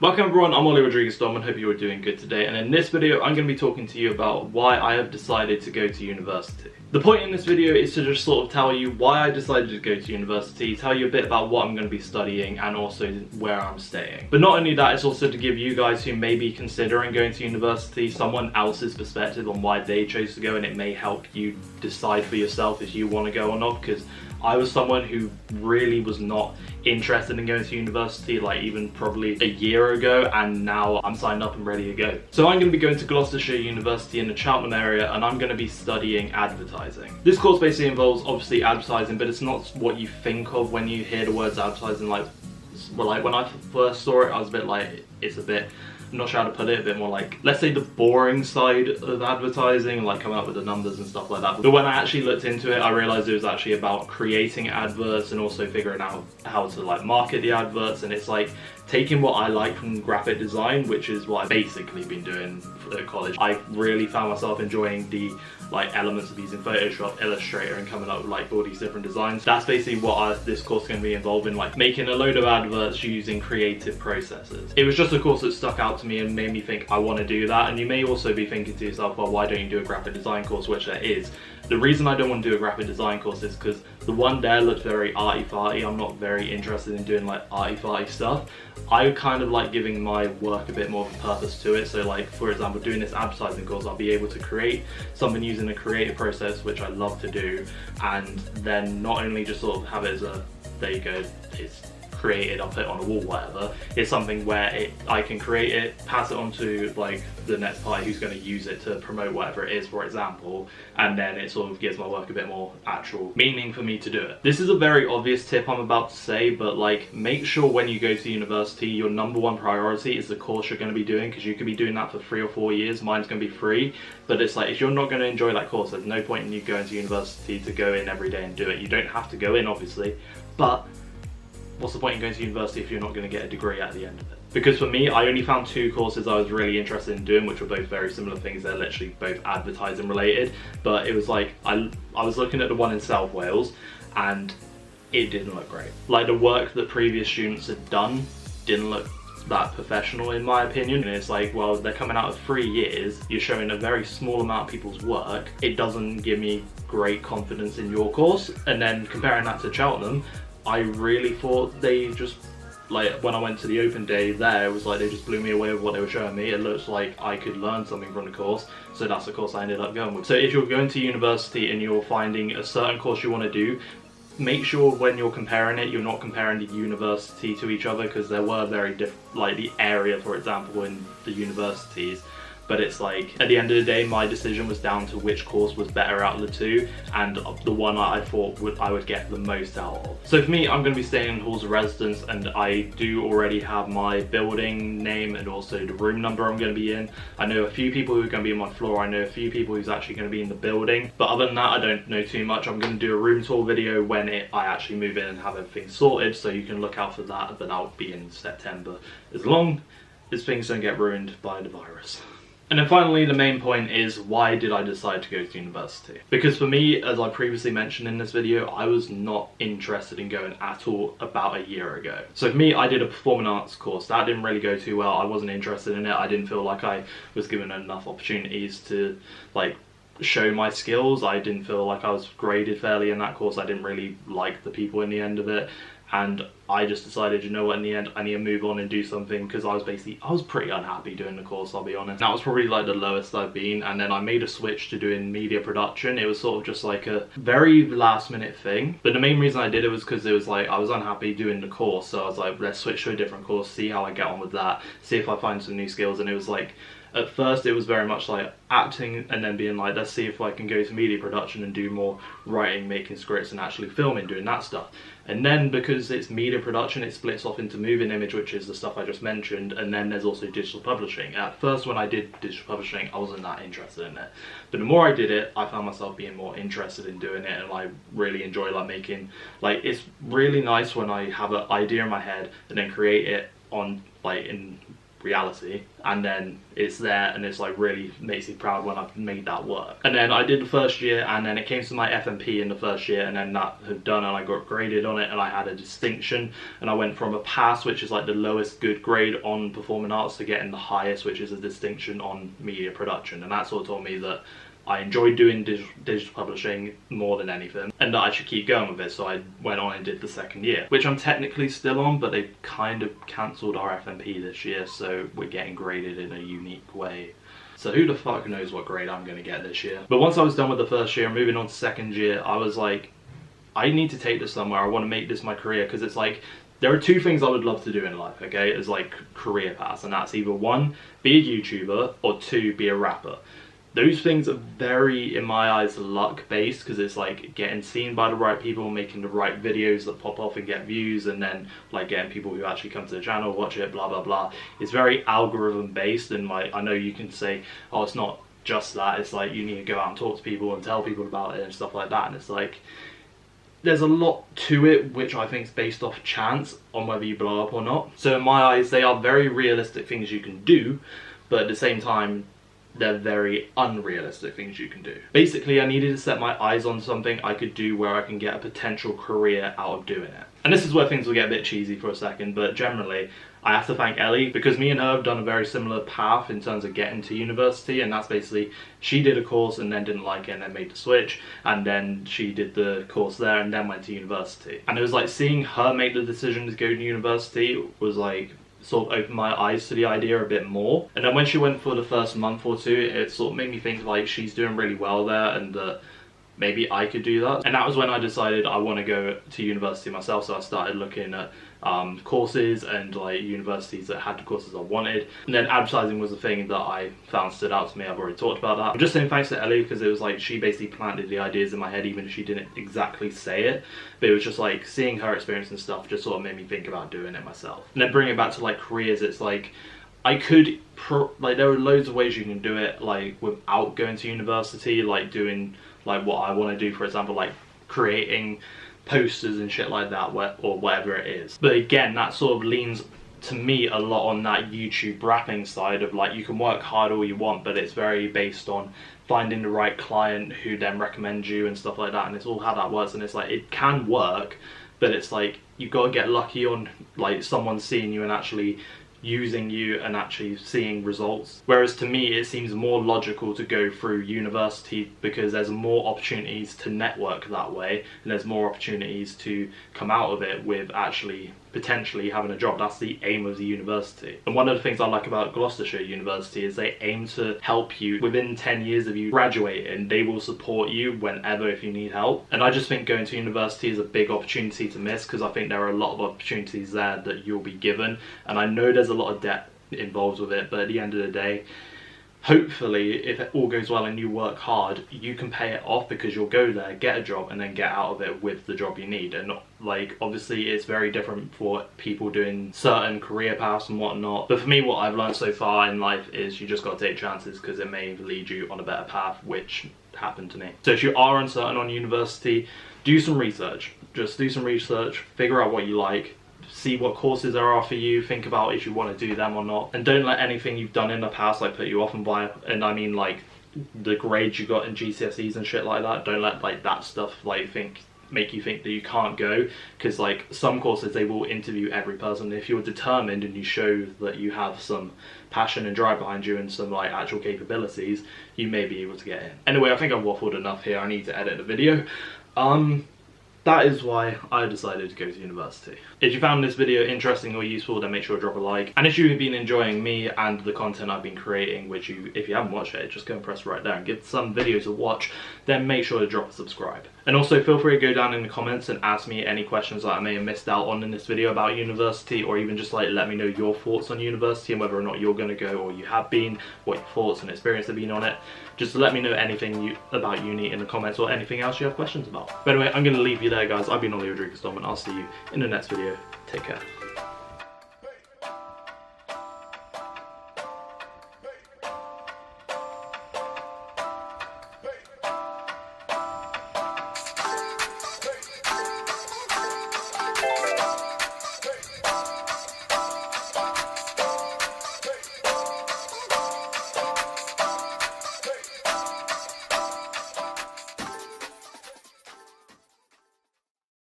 Welcome everyone, I'm Ollie Rodriguez-Dom and hope you are doing good today, and in this video I'm going to be talking to you about why I have decided to go to university. The point in this video is to just sort of tell you why I decided to go to university, tell you a bit about what I'm going to be studying and also where I'm staying. But not only that, it's also to give you guys who may be considering going to university someone else's perspective on why they chose to go, and it may help you decide for yourself if you want to go or not, because I was someone who really was not interested in going to university, like even probably a year ago, and now I'm signed up and ready to go. So I'm going to be going to Gloucestershire University in the Cheltenham area, and I'm going to be studying advertising. This course basically involves obviously advertising, but it's not what you think of when you hear the words advertising. Like when I first saw it, I was a bit like, it's a bit, I'm not sure how to put it, a bit more like, let's say the boring side of advertising, like coming up with the numbers and stuff like that. But when I actually looked into it, I realized it was actually about creating adverts and also figuring out how to like market the adverts. And it's like taking what I like from graphic design, which is what I've basically been doing at college. I really found myself enjoying the like elements of using Photoshop, Illustrator, and coming up with like all these different designs. That's basically what this course is going to be involved in, like making a load of adverts using creative processes. It was just a course that stuck out to me and made me think I want to do that. And you may also be thinking to yourself, well, why don't you do a graphic design course, which there is. The reason I don't want to do a graphic design course is because the one there looked very arty-farty. I'm not very interested in doing like arty-farty stuff. I kind of like giving my work a bit more of a purpose to it. So like, for example, doing this advertising course, I'll be able to create something using a creative process, which I love to do, and then not only just sort of have it as a, there you go, it's created, I'll put it on a wall, whatever. It's something where I can create it, pass it on to like the next party who's going to use it to promote whatever it is, for example, and then it sort of gives my work a bit more actual meaning for me to do it. This is a very obvious tip I'm about to say, but like make sure when you go to university, your number one priority is the course you're going to be doing, because you could be doing that for 3 or 4 years. Mine's going to be free, but it's like if you're not going to enjoy that course, there's no point in you going to university to go in every day and do it. You don't have to go in, obviously, but what's the point in going to university if you're not going to get a degree at the end of it? Because for me, I only found 2 courses I was really interested in doing, which were both very similar things. They're literally both advertising related, but it was like, I was looking at the one in South Wales and it didn't look great. Like the work that previous students had done didn't look that professional in my opinion. And it's like, well, they're coming out of 3 years, you're showing a very small amount of people's work. It doesn't give me great confidence in your course. And then comparing that to Cheltenham, I really thought they just, like when I went to the open day there, it was like they just blew me away with what they were showing me. It looks like I could learn something from the course, so that's the course I ended up going with. So if you're going to university and you're finding a certain course you want to do, make sure when you're comparing it, you're not comparing the university to each other, because there were very different, like the area, for example, in the universities. But it's like, at the end of the day, my decision was down to which course was better out of the 2, and the one I thought I would get the most out of. So for me, I'm going to be staying in halls of residence, and I do already have my building name and also the room number I'm going to be in. I know a few people who are going to be on my floor. I know a few people who's actually going to be in the building. But other than that, I don't know too much. I'm going to do a room tour video when I actually move in and have everything sorted, so you can look out for that, but that'll be in September, as long as things don't get ruined by the virus. And then finally, the main point is, why did I decide to go to university? Because for me, as I previously mentioned in this video, I was not interested in going at all about a year ago. So for me, I did a performing arts course. That didn't really go too well. I wasn't interested in it. I didn't feel like I was given enough opportunities to like show my skills. I didn't feel like I was graded fairly in that course. I didn't really like the people in the end of it. And I just decided, you know what, in the end, I need to move on and do something, because I was pretty unhappy doing the course, I'll be honest. That was probably like the lowest I've been, and then I made a switch to doing media production. It was sort of just like a very last minute thing. But the main reason I did it was because it was like, I was unhappy doing the course, so I was like, let's switch to a different course, see how I get on with that, see if I find some new skills. And it was like, at first it was very much like acting, and then being like, let's see if I can go to media production and do more writing, making scripts, and actually filming, doing that stuff. And then because it's media production, it splits off into moving image, which is the stuff I just mentioned, and then there's also digital publishing. At first, when I did digital publishing, I wasn't that interested in it, but the more I did it, I found myself being more interested in doing it, and I really enjoy like making, like, it's really nice when I have an idea in my head and then create it on like in reality, and then it's there, and it's like really makes me proud when I've made that work. And then I did the first year, and then it came to my FMP in the first year, and then that had done, and I got graded on it, and I had a distinction, and I went from a pass, which is like the lowest good grade on performing arts, to getting the highest, which is a distinction on media production. And that sort of told me that I enjoyed doing digital publishing more than anything, and that I should keep going with it. So I went on and did the second year, which I'm technically still on, but they've kind of cancelled our FMP this year, so we're getting graded in a unique way. So who the fuck knows what grade I'm going to get this year. But once I was done with the first year and moving on to second year, I was like, I need to take this somewhere. I want to make this my career, because it's like, there are two things I would love to do in life, okay, as like career paths, and that's either one, be a YouTuber, or two, be a rapper. Those things are very, in my eyes, luck based, because it's like getting seen by the right people, making the right videos that pop off and get views, and then like getting people who actually come to the channel, watch it, blah blah blah. It's very algorithm based, and like I know you can say, oh, it's not just that, it's like you need to go out and talk to people and tell people about it and stuff like that, and it's like there's a lot to it which I think is based off chance on whether you blow up or not. So in my eyes, they are very realistic things you can do, but at the same time they're very unrealistic things you can do. Basically, I needed to set my eyes on something I could do where I can get a potential career out of doing it. And this is where things will get a bit cheesy for a second, but generally I have to thank Ellie, because me and her have done a very similar path in terms of getting to university, and that's basically, she did a course and then didn't like it and then made the switch, and then she did the course there and then went to university. And it was like seeing her make the decision to go to university was like sort of opened my eyes to the idea a bit more. And then when she went for the first month or two, it sort of made me think like she's doing really well there, and that maybe I could do that. And that was when I decided I want to go to university myself, so I started looking at courses and like universities that had the courses I wanted. And then advertising was the thing that I found stood out to me. I've already talked about that. I'm just saying thanks to Ellie, because it was like she basically planted the ideas in my head, even if she didn't exactly say it. But it was just like seeing her experience and stuff just sort of made me think about doing it myself. And then bringing it back to like careers, it's like I could like there are loads of ways you can do it like without going to university, like doing like what I want to do, for example, like creating posters and shit like that, or whatever it is. But again, that sort of leans to me a lot on that YouTube rapping side of like, you can work hard all you want, but it's very based on finding the right client who then recommends you and stuff like that, and it's all how that works. And it's like, it can work, but it's like you've got to get lucky on like someone seeing you and actually using you and actually seeing results. Whereas to me, it seems more logical to go through university, because there's more opportunities to network that way, and there's more opportunities to come out of it with actually potentially having a job. That's the aim of the university. And one of the things I like about Gloucestershire University is they aim to help you within 10 years of you graduating. They will support you whenever if you need help. And I just think going to university is a big opportunity to miss, because I think there are a lot of opportunities there that you'll be given, and I know there's a lot of debt involved with it, but at the end of the day, hopefully, if it all goes well and you work hard, you can pay it off, because you'll go there, get a job, and then get out of it with the job you need. And like, obviously it's very different for people doing certain career paths and whatnot, but for me, what I've learned so far in life is you just got to take chances, because it may lead you on a better path, which happened to me. So if you are uncertain on university, do some research. Just do some research, figure out what you like, see what courses there are for you, think about if you want to do them or not, and don't let anything you've done in the past like put you off. And I mean like the grades you got in GCSEs and shit like that, don't let like that stuff like make you think that you can't go, because like some courses, they will interview every person. If you're determined and you show that you have some passion and drive behind you and some like actual capabilities, you may be able to get in. Anyway, I think I've waffled enough here. I need to edit the video. That is why I decided to go to university. If you found this video interesting or useful, then make sure to drop a like. And if you've been enjoying me and the content I've been creating, which if you haven't watched it, just go and press right there and give some videos a watch, then make sure to drop a subscribe. And also feel free to go down in the comments and ask me any questions that I may have missed out on in this video about university, or even just like let me know your thoughts on university and whether or not you're going to go or you have been, what your thoughts and experience have been on it. Just let me know anything about uni in the comments, or anything else you have questions about. But anyway, I'm going to leave you there, guys. I've been Ollie Rodriguez Dom, and I'll see you in the next video. Take care.